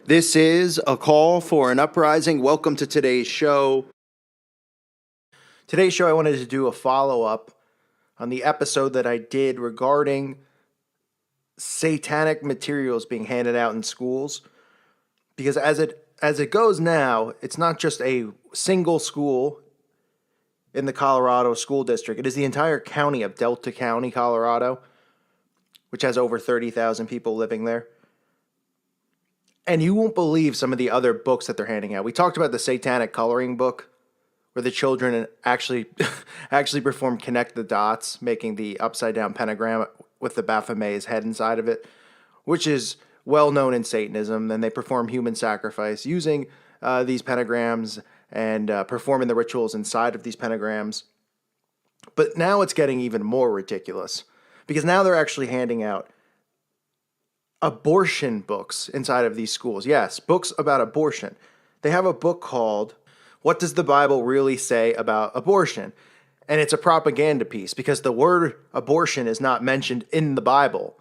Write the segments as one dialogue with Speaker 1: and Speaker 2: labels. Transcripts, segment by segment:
Speaker 1: This is a call for an uprising. Welcome to today's show. Today's show, I wanted to do a follow-up on the episode that I did regarding satanic materials being handed out in schools. Because as it goes now, it's not just a single school in the Colorado school district. It is the entire county of Delta County, Colorado, which has over 30,000 people living there. And you won't believe some of the other books that they're handing out. We talked about the satanic coloring book, where the children actually perform connect the dots, making the upside down pentagram with the Baphomet's head inside of it, which is well known in Satanism. Then they perform human sacrifice using these pentagrams and performing the rituals inside of these pentagrams. But now it's getting even more ridiculous, because now they're actually handing out abortion books inside of these schools. Yes, books about abortion. They have a book called What Does the Bible Really Say About Abortion? And it's a propaganda piece because the word abortion is not mentioned in the Bible.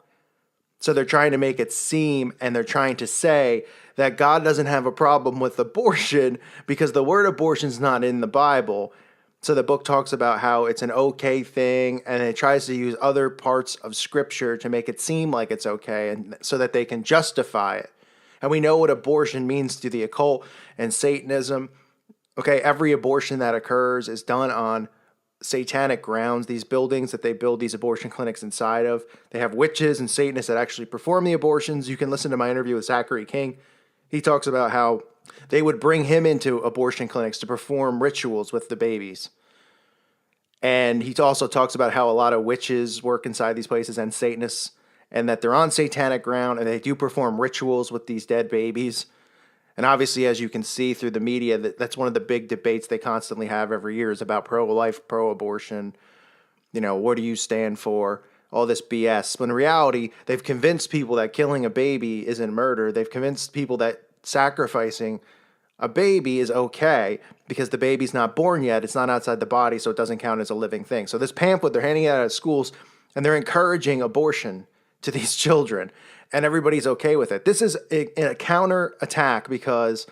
Speaker 1: So they're trying to make it seem, and they're trying to say that God doesn't have a problem with abortion because the word abortion is not in the Bible. So the book talks about how it's an okay thing, and it tries to use other parts of scripture to make it seem like it's okay, and so that they can justify it. And we know what abortion means to the occult and Satanism. Okay, every abortion that occurs is done on satanic grounds. These buildings that they build these abortion clinics inside of, they have witches and Satanists that actually perform the abortions. You can listen to my interview with Zachary King. He talks about how they would bring him into abortion clinics to perform rituals with the babies. And he also talks about how a lot of witches work inside these places and Satanists, and that they're on satanic ground and they do perform rituals with these dead babies. And obviously, as you can see through the media, that's one of the big debates they constantly have every year is about pro-life, pro-abortion. You know, what do you stand for? All this BS. But in reality, they've convinced people that killing a baby isn't murder. They've convinced people that sacrificing a baby is okay because the baby's not born yet. It's not outside the body, so it doesn't count as a living thing. So this pamphlet, they're handing it out at schools, and they're encouraging abortion to these children, and everybody's okay with it. This is a counterattack because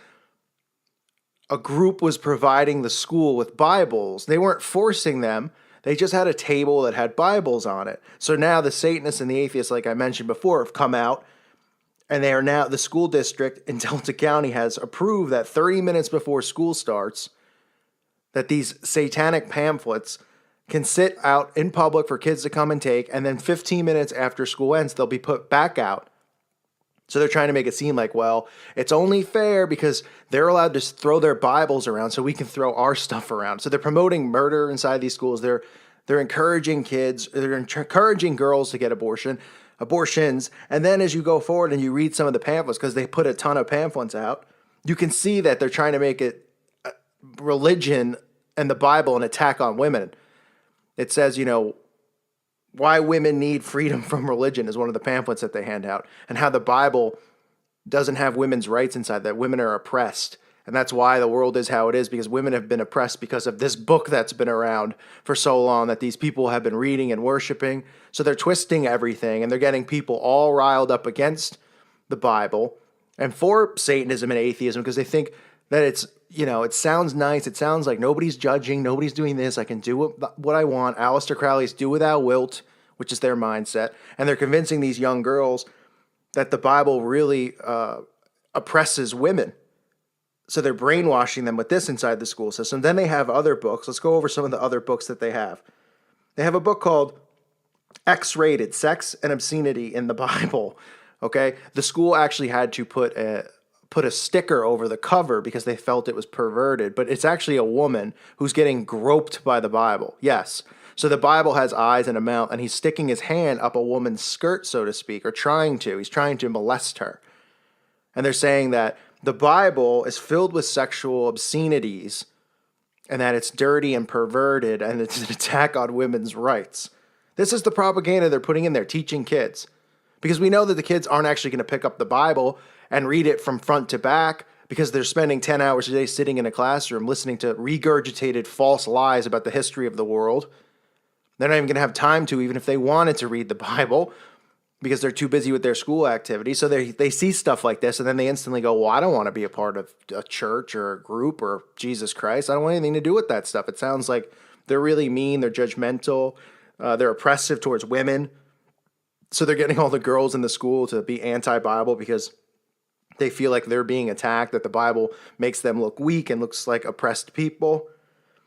Speaker 1: a group was providing the school with Bibles. They weren't forcing them. They just had a table that had Bibles on it. So now the Satanists and the atheists, like I mentioned before, have come out, and they are now, the school district in Delta County has approved that 30 minutes before school starts, that these satanic pamphlets can sit out in public for kids to come and take, and then 15 minutes after school ends, they'll be put back out. So they're trying to make it seem like, well, it's only fair because they're allowed to throw their Bibles around so we can throw our stuff around. So they're promoting murder inside these schools. They're encouraging kids, they're encouraging girls to get abortions. And then as you go forward and you read some of the pamphlets, because they put a ton of pamphlets out, you can see that they're trying to make it religion and the Bible an attack on women. It says, why women need freedom from religion is one of the pamphlets that they hand out, and how the Bible doesn't have women's rights inside, that women are oppressed. And that's why the world is how it is, because women have been oppressed because of this book that's been around for so long that these people have been reading and worshiping. So they're twisting everything, and they're getting people all riled up against the Bible and for Satanism and atheism because they think that it's, it sounds nice. It sounds like nobody's judging. Nobody's doing this. I can do what I want. Aleister Crowley's do without wilt, which is their mindset. And they're convincing these young girls that the Bible really oppresses women. So they're brainwashing them with this inside the school system. Then they have other books. Let's go over some of the other books that they have. They have a book called X-Rated, Sex and Obscenity in the Bible. Okay? The school actually had to put a sticker over the cover because they felt it was perverted, but it's actually a woman who's getting groped by the Bible. Yes. So the Bible has eyes and a mouth, and he's sticking his hand up a woman's skirt, so to speak, or trying to. He's trying to molest her. And they're saying that the Bible is filled with sexual obscenities and that it's dirty and perverted and it's an attack on women's rights. This is the propaganda they're putting in there, teaching kids. Because we know that the kids aren't actually going to pick up the Bible and read it from front to back because they're spending 10 hours a day sitting in a classroom listening to regurgitated false lies about the history of the world. They're not even going to have time to, even if they wanted to read the Bible. because they're too busy with their school activities. So they see stuff like this and then they instantly go, well, I don't want to be a part of a church or a group or Jesus Christ. I don't want anything to do with that stuff. It sounds like they're really mean. They're judgmental. They're oppressive towards women. So they're getting all the girls in the school to be anti-Bible because they feel like they're being attacked, that the Bible makes them look weak and looks like oppressed people.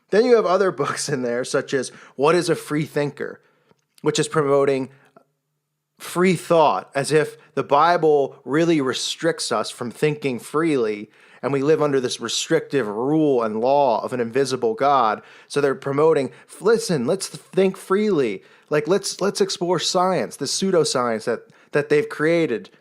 Speaker 1: Then you have other books in there, such as What is a Free Thinker?, which is promoting free thought, as if the Bible really restricts us from thinking freely, and we live under this restrictive rule and law of an invisible God. So they're promoting, listen, let's think freely. Like, let's explore science, the pseudoscience that they've created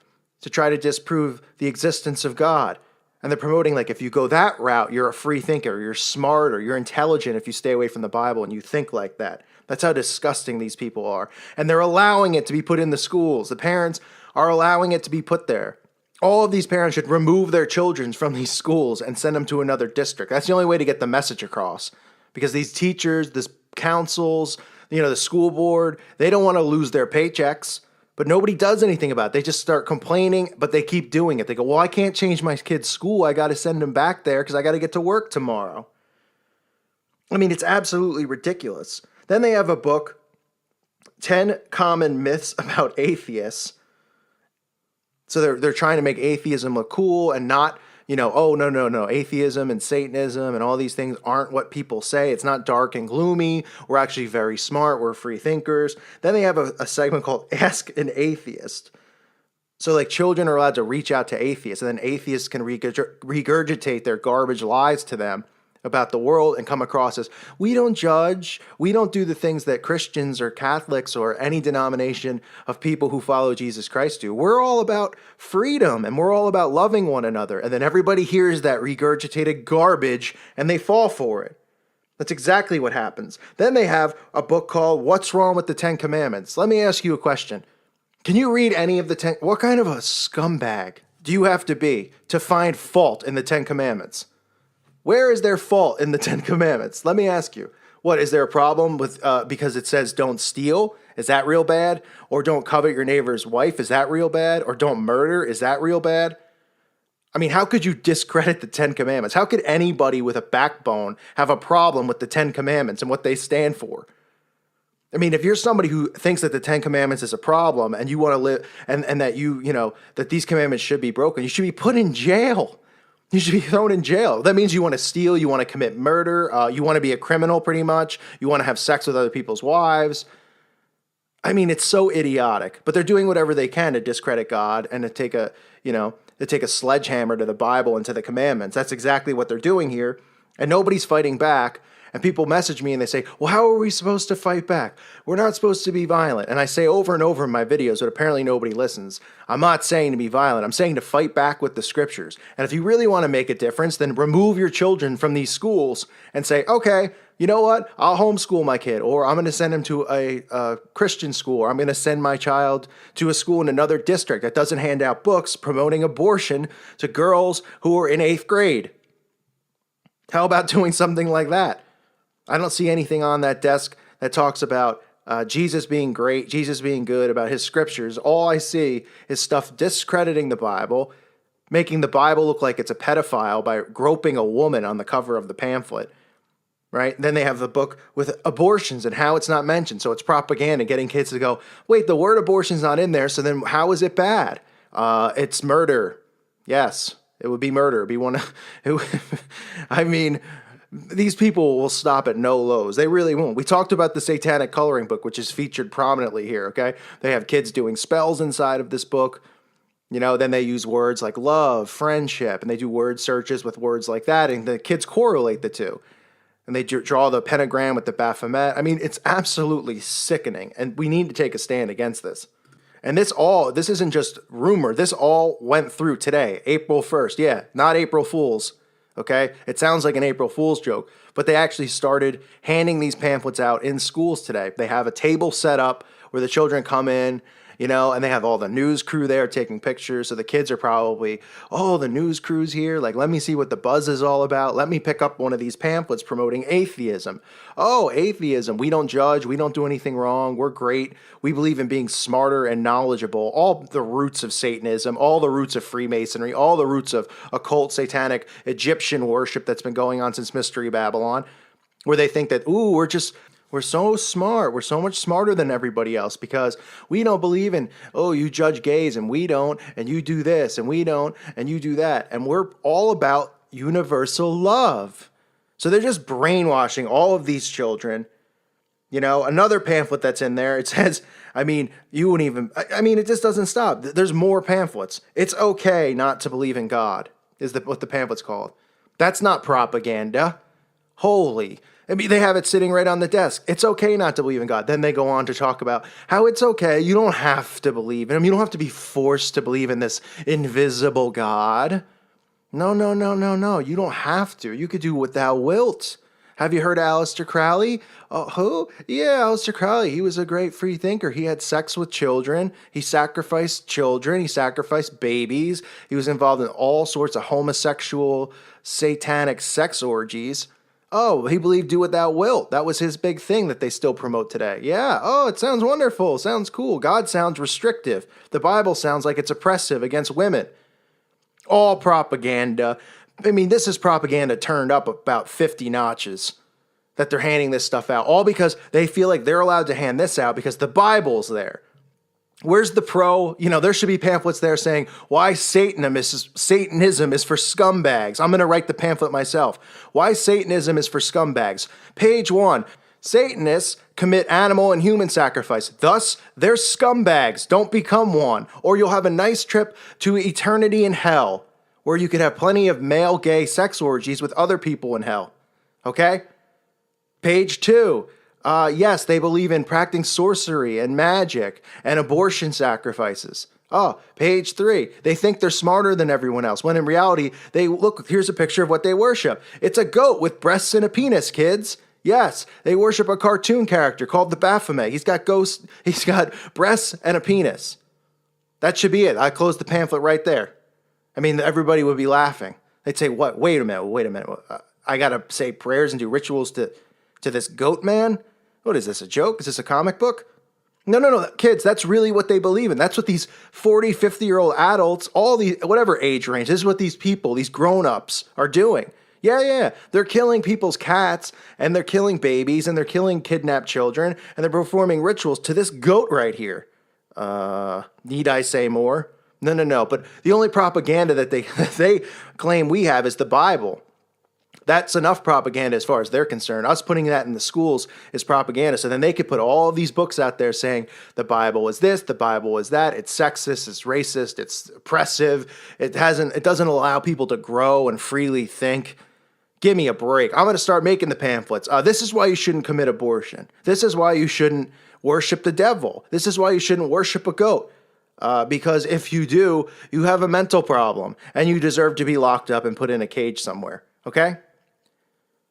Speaker 1: to try to disprove the existence of God. And they're promoting, like, if you go that route, you're a free thinker, you're smart, or you're intelligent if you stay away from the Bible and you think like that. That's how disgusting these people are. And they're allowing it to be put in the schools. The parents are allowing it to be put there. All of these parents should remove their children from these schools and send them to another district. That's the only way to get the message across. Because these teachers, these councils, the school board, they don't want to lose their paychecks. But nobody does anything about it. They just start complaining, but they keep doing it. They go, well, I can't change my kid's school. I got to send him back there because I got to get to work tomorrow. I mean, it's absolutely ridiculous. Then they have a book, 10 Common Myths About Atheists. So they're trying to make atheism look cool and not, oh, no. Atheism and Satanism and all these things aren't what people say. It's not dark and gloomy. We're actually very smart. We're free thinkers. Then they have a segment called Ask an Atheist. So like children are allowed to reach out to atheists, and then atheists can regurgitate their garbage lies to them about the world and come across as, we don't judge. We don't do the things that Christians or Catholics or any denomination of people who follow Jesus Christ do. We're all about freedom and we're all about loving one another. And then everybody hears that regurgitated garbage and they fall for it. That's exactly what happens. Then they have a book called What's Wrong with the Ten Commandments? Let me ask you a question. Can you read any of the 10? What kind of a scumbag do you have to be to find fault in the 10 Commandments? Where is there fault in the 10 Commandments? Let me ask you. What, is there a problem with because it says don't steal? Is that real bad? Or don't covet your neighbor's wife? Is that real bad? Or don't murder? Is that real bad? I mean, how could you discredit the 10 Commandments? How could anybody with a backbone have a problem with the 10 Commandments and what they stand for? I mean, if you're somebody who thinks that the 10 Commandments is a problem and you want to live and that that these commandments should be broken, you should be put in jail. You should be thrown in jail. That means you want to steal, you want to commit murder, you want to be a criminal pretty much, you want to have sex with other people's wives. I mean, it's so idiotic, but they're doing whatever they can to discredit God and to take a sledgehammer to the Bible and to the commandments. That's exactly what they're doing here. And nobody's fighting back. And people message me and they say, well, how are we supposed to fight back? We're not supposed to be violent. And I say over and over in my videos, but apparently nobody listens. I'm not saying to be violent. I'm saying to fight back with the scriptures. And if you really want to make a difference, then remove your children from these schools and say, okay, you know what? I'll homeschool my kid, or I'm going to send him to a Christian school, or I'm going to send my child to a school in another district that doesn't hand out books promoting abortion to girls who are in 8th grade. How about doing something like that? I don't see anything on that desk that talks about Jesus being great, Jesus being good, about his scriptures. All I see is stuff discrediting the Bible, making the Bible look like it's a pedophile by groping a woman on the cover of the pamphlet, right? Then they have the book with abortions and how it's not mentioned. So it's propaganda, getting kids to go, wait, the word abortion's not in there, so then how is it bad? It's murder. Yes, it would be murder. It'd be one of, I mean, these people will stop at no lows. They really won't. We talked about the Satanic Coloring Book, which is featured prominently here, okay? They have kids doing spells inside of this book. Then they use words like love, friendship, and they do word searches with words like that, and the kids correlate the two. And they draw the pentagram with the Baphomet. I mean, it's absolutely sickening, and we need to take a stand against this. And this isn't just rumor. This all went through today, April 1st. Yeah, not April Fools. Okay, it sounds like an April Fool's joke, but they actually started handing these pamphlets out in schools today. They have a table set up where the children come in and they have all the news crew there taking pictures. So the kids are probably, oh, the news crew's here. Like, let me see what the buzz is all about. Let me pick up one of these pamphlets promoting atheism. Oh, atheism. We don't judge. We don't do anything wrong. We're great. We believe in being smarter and knowledgeable. All the roots of Satanism, all the roots of Freemasonry, all the roots of occult, satanic, Egyptian worship that's been going on since Mystery Babylon, where they think that, ooh, we're so smart. We're so much smarter than everybody else because we don't believe in, oh, you judge gays and we don't, and you do this and we don't, and you do that. And we're all about universal love. So they're just brainwashing all of these children. Another pamphlet that's in there, it says, it just doesn't stop. There's more pamphlets. It's okay not to believe in God, is what the pamphlet's called. That's not propaganda. Holy. They have it sitting right on the desk. It's okay not to believe in God. Then they go on to talk about how it's okay. You don't have to believe in him. You don't have to be forced to believe in this invisible God. No. You don't have to. You could do what thou wilt. Have you heard of Aleister Crowley? Who? Yeah, Aleister Crowley. He was a great free thinker. He had sex with children. He sacrificed children. He sacrificed babies. He was involved in all sorts of homosexual, satanic sex orgies. Oh, he believed do what thou wilt. That was his big thing that they still promote today. Yeah. Oh, it sounds wonderful. Sounds cool. God sounds restrictive. The Bible sounds like it's oppressive against women. All propaganda. This is propaganda turned up about 50 notches that they're handing this stuff out. All because they feel like they're allowed to hand this out because the Bible's there. Where's the pro? There should be pamphlets there saying why Satanism is for scumbags. I'm going to write the pamphlet myself. Why Satanism is for scumbags. Page 1. Satanists commit animal and human sacrifice. Thus, they're scumbags. Don't become one. Or you'll have a nice trip to eternity in hell, where you could have plenty of male gay sex orgies with other people in hell. Okay? Page 2. Yes, they believe in practicing sorcery and magic and abortion sacrifices. Oh, page 3. They think they're smarter than everyone else, when in reality, here's a picture of what they worship. It's a goat with breasts and a penis, kids. Yes, they worship a cartoon character called the Baphomet. He's got breasts and a penis. That should be it. I closed the pamphlet right there. Everybody would be laughing. They'd say, what? Wait a minute. I got to say prayers and do rituals to this goat man? What is this, a joke? Is this a comic book? No, kids, that's really what they believe in. That's what these 40, 50-year-old adults, all these, whatever age range, this is what these people, these grown-ups are doing. Yeah. They're killing people's cats, and they're killing babies, and they're killing kidnapped children, and they're performing rituals to this goat right here. Need I say more? No. But the only propaganda that they claim we have is the Bible. That's enough propaganda as far as they're concerned. Us putting that in the schools is propaganda. So then they could put all of these books out there saying the Bible is this, the Bible is that. It's sexist, it's racist, it's oppressive. It doesn't allow people to grow and freely think. Give me a break. I'm going to start making the pamphlets. This is why you shouldn't commit abortion. This is why you shouldn't worship the devil. This is why you shouldn't worship a goat. Because if you do, you have a mental problem and you deserve to be locked up and put in a cage somewhere. Okay?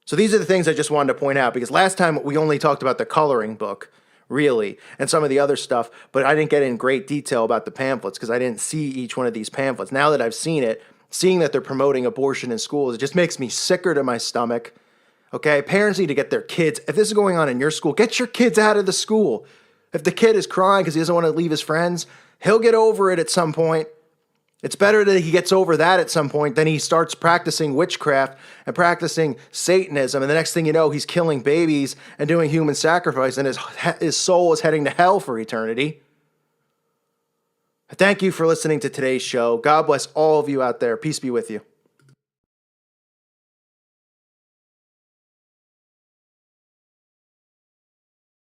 Speaker 1: So these are the things I just wanted to point out, because last time we only talked about the coloring book, really, and some of the other stuff, but I didn't get in great detail about the pamphlets because I didn't see each one of these pamphlets. Now that I've seen it, seeing that they're promoting abortion in schools, it just makes me sicker to my stomach. Okay, parents need to get their kids, if this is going on in your school, get your kids out of the school. If the kid is crying because he doesn't want to leave his friends, he'll get over it at some point. It's better that he gets over that at some point than he starts practicing witchcraft and practicing Satanism. And the next thing you know, he's killing babies and doing human sacrifice, and his soul is heading to hell for eternity. Thank you for listening to today's show. God bless all of you out there. Peace be with you.